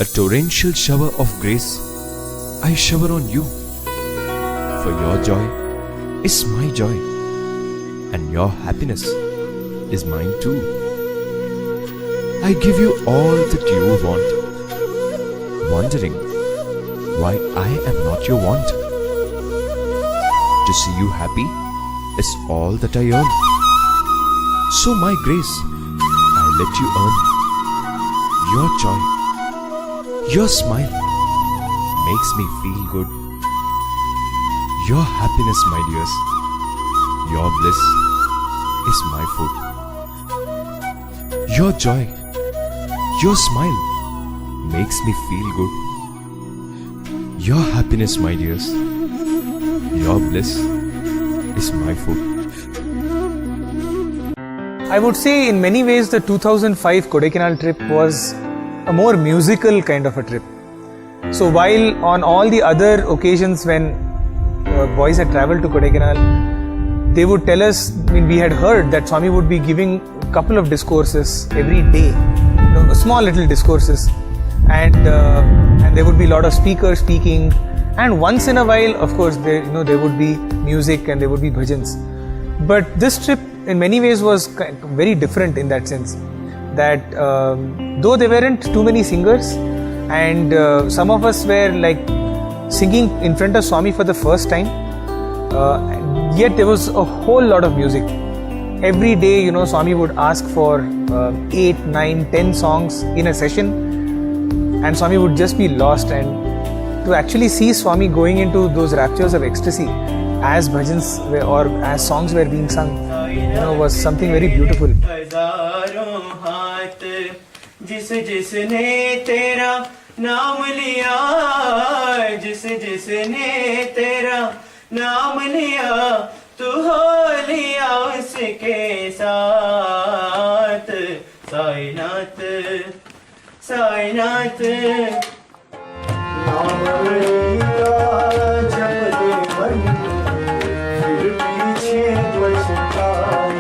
A torrential shower of grace I shower on you. For your joy is my joy, and your happiness is mine too. I give you all that you want, wondering why I am not your want. To see you happy is all that I earn. So my grace I let you earn. Your joy, your smile makes me feel good. Your happiness, my dears, your bliss is my food. Your joy, your smile makes me feel good. Your happiness, my dears, your bliss is my food. I would say in many ways the 2005 Kodaikanal trip was a more musical kind of a trip. So while on all the other occasions when boys had travelled to Kodaikanal, they would tell us, we had heard that Swami would be giving a couple of discourses every day, small little discourses, and there would be a lot of speakers speaking, and once in a while, of course, there would be music and there would be bhajans. But this trip in many ways was very different in that sense, that though there weren't too many singers, and some of us were like singing in front of Swami for the first time, yet there was a whole lot of music. Every day, Swami would ask for 8, 9, 10 songs in a session, and Swami would just be lost. And to actually see Swami going into those raptures of ecstasy as bhajans or as songs were being sung, was something very beautiful. जिस जिसने तेरा नाम लिया, जिस जिसने तेरा नाम लिया, तू हो लिया उसके साथ। साईनाथ साईनाथ नाम लिया जब ले मन, फिर पीछे पछताए।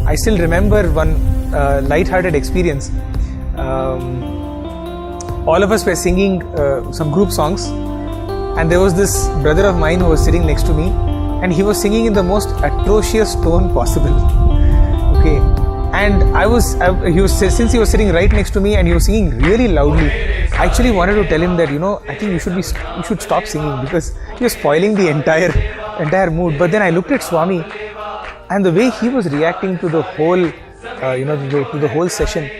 I still remember one light-hearted experience. all of us were singing some group songs, and there was this brother of mine who was sitting next to me, and he was singing in the most atrocious tone possible. Okay, and since he was sitting right next to me and he was singing really loudly, I actually wanted to tell him that, I think you should stop singing because you're spoiling the entire mood. But then I looked at Swami, and the way he was reacting to the whole, to the whole session,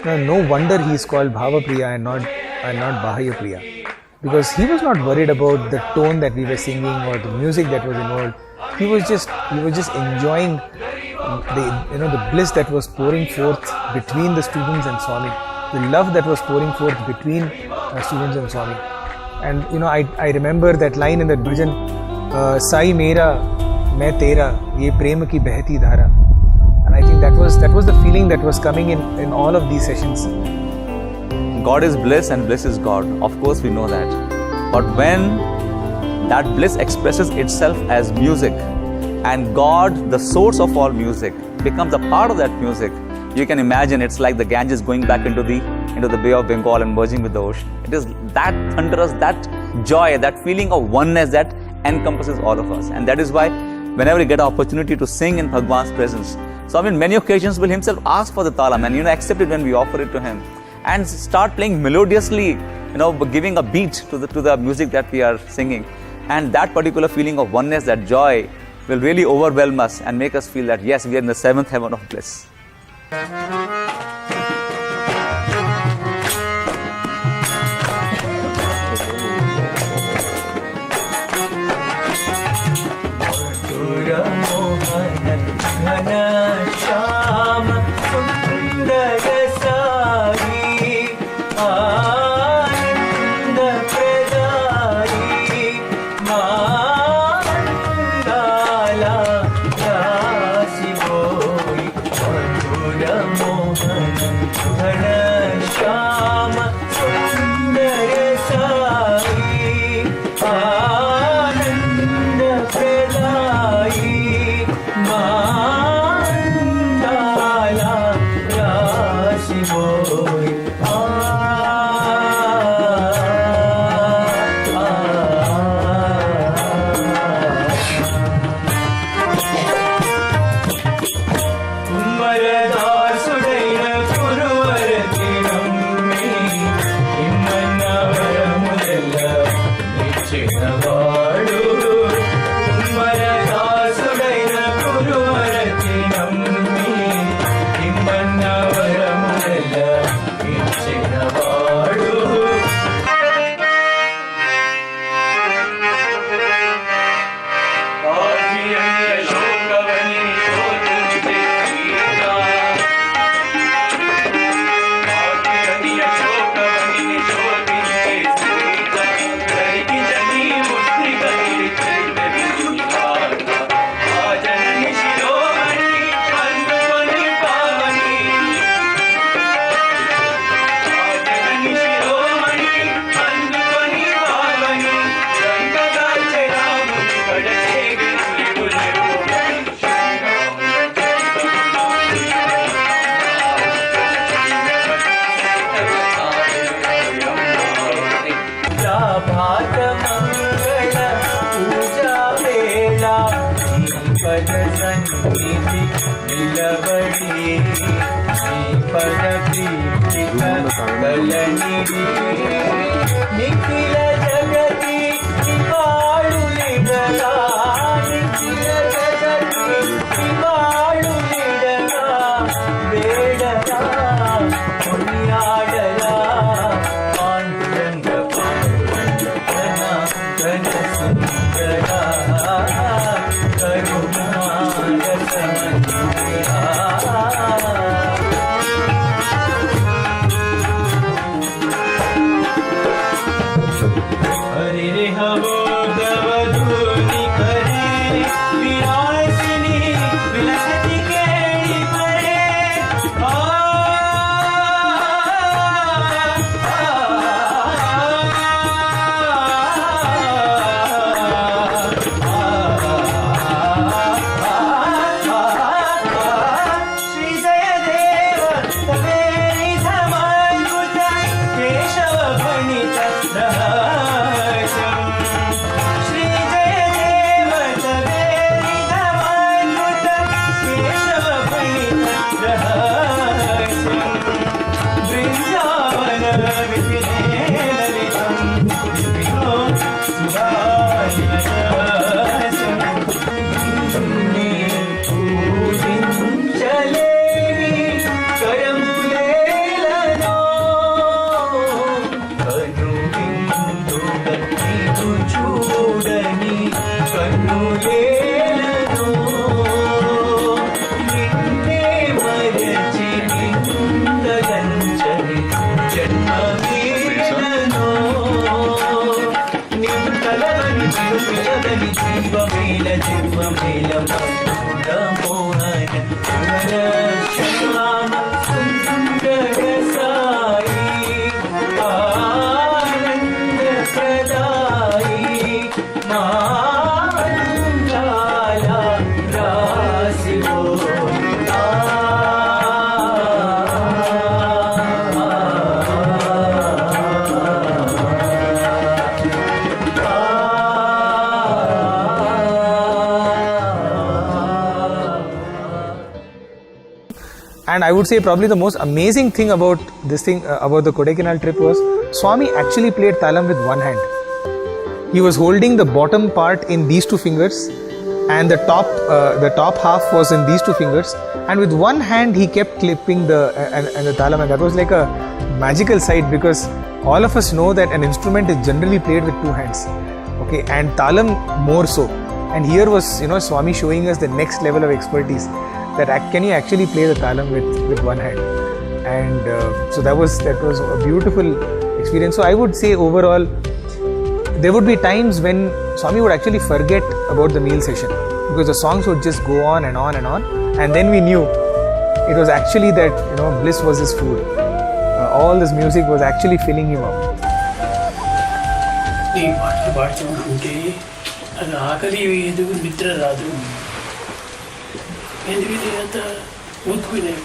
no wonder he is called Bhava Priya and not Bahaya Priya, because he was not worried about the tone that we were singing or the music that was involved. He was just enjoying the bliss that was pouring forth between the students and Swami, the love that was pouring forth between students and Swami. And I remember that line in that bhajan, Sai Mera, Main Tera, Ye Prem Ki Behti Dhara. And I think that was the feeling that was coming in all of these sessions. God is bliss and bliss is God. Of course we know that. But when that bliss expresses itself as music, and God, the source of all music, becomes a part of that music, you can imagine it's like the Ganges going back into the Bay of Bengal and merging with the ocean. It is that thunderous, that joy, that feeling of oneness that encompasses all of us. And that is why whenever we get an opportunity to sing in Bhagwan's presence, Swami in many occasions will himself ask for the talam and accept it when we offer it to him, and start playing melodiously, giving a beat to the music that we are singing. And that particular feeling of oneness, that joy, will really overwhelm us and make us feel that yes, we are in the seventh heaven of bliss. And I would say probably the most amazing thing about this thing, about the Kodaikanal trip was Swami actually played talam with one hand. He was holding the bottom part in these two fingers, and the top half was in these two fingers. And with one hand, he kept clipping the talam, and that was like a magical sight, because all of us know that an instrument is generally played with two hands, okay, and talam more so. And here was, Swami showing us the next level of expertise, that can you actually play the talam with one hand. And so that was a beautiful experience. So I would say overall, there would be times when Swami would actually forget about the meal session, because the songs would just go on and on and on, and then we knew it was actually that bliss was his food. All this music was actually filling him up. ఈ పాటలు పాడుతూ ఉంటే అది ఆకలి వేయదు, నిద్ర రాదు, ఎందుకంటే అంత ఊతుకునేది.